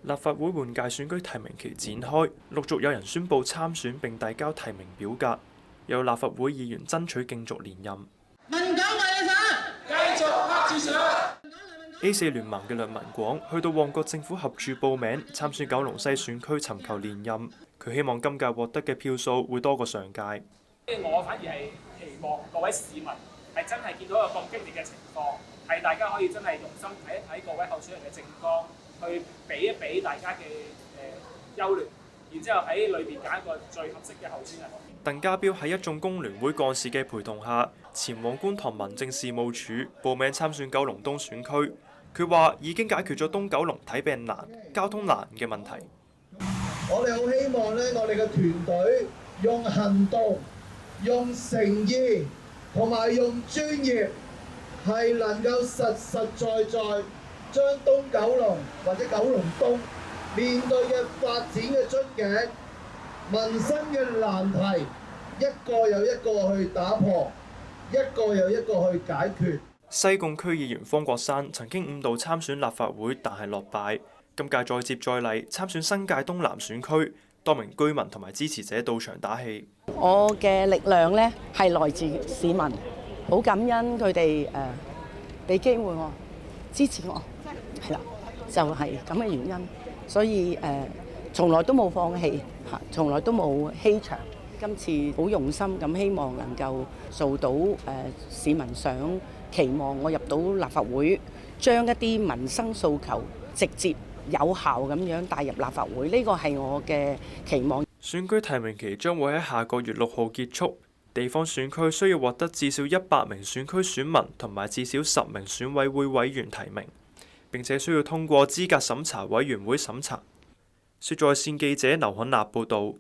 立法會換屆選舉提名期展開，陸續有人宣布參選並遞交提名表格，有立法會議員爭取競逐連任。繼續黑住上。A4 聯盟嘅梁文廣去到旺角政府合署報名參選九龍西選區尋求連任，佢希望今屆獲得嘅票數會多過上屆。我反而係期望各位市民係真係見到一個咁激烈嘅情況，係大家可以真係用心睇一睇各位候選人嘅政綱，去比一比大家嘅優劣，然之後喺裏邊揀一個最合適嘅候選人。鄧家彪喺一眾工聯會幹事嘅陪同下，前往觀塘民政事務處報名參選九龍東選區。佢話已經解決咗東九龍睇病難、交通難嘅問題。我哋好希望咧，我哋嘅團隊用行動、用誠意同埋用專業，係能夠實實在在將東九龍或者九龍東面對嘅發展嘅樽頸、民生嘅難題，一個又一個去打破，一個又一個去解決。西貢區議員方國珊曾經5度參選立法會，但係落敗。今屆再接再厲，參選新界東南選區，多名居民同埋支持者到場打氣。我嘅力量呢係來自市民，好感恩佢哋俾機會我支持我，係啦，就係咁嘅原因。所以從來都冇放棄嚇，從來都冇欺場。今次好用心咁，希望能夠做到市民想期望我入到立法會，將一啲民生訴求直接有效咁樣帶入立法會，呢個係我嘅期望。選舉提名期將會喺下個月6號結束，地方選區需要獲得至少100名選區選民同埋至少10名選委會委員提名，並且需要通過資格審查委員會審查。說在線記者劉肯立報導。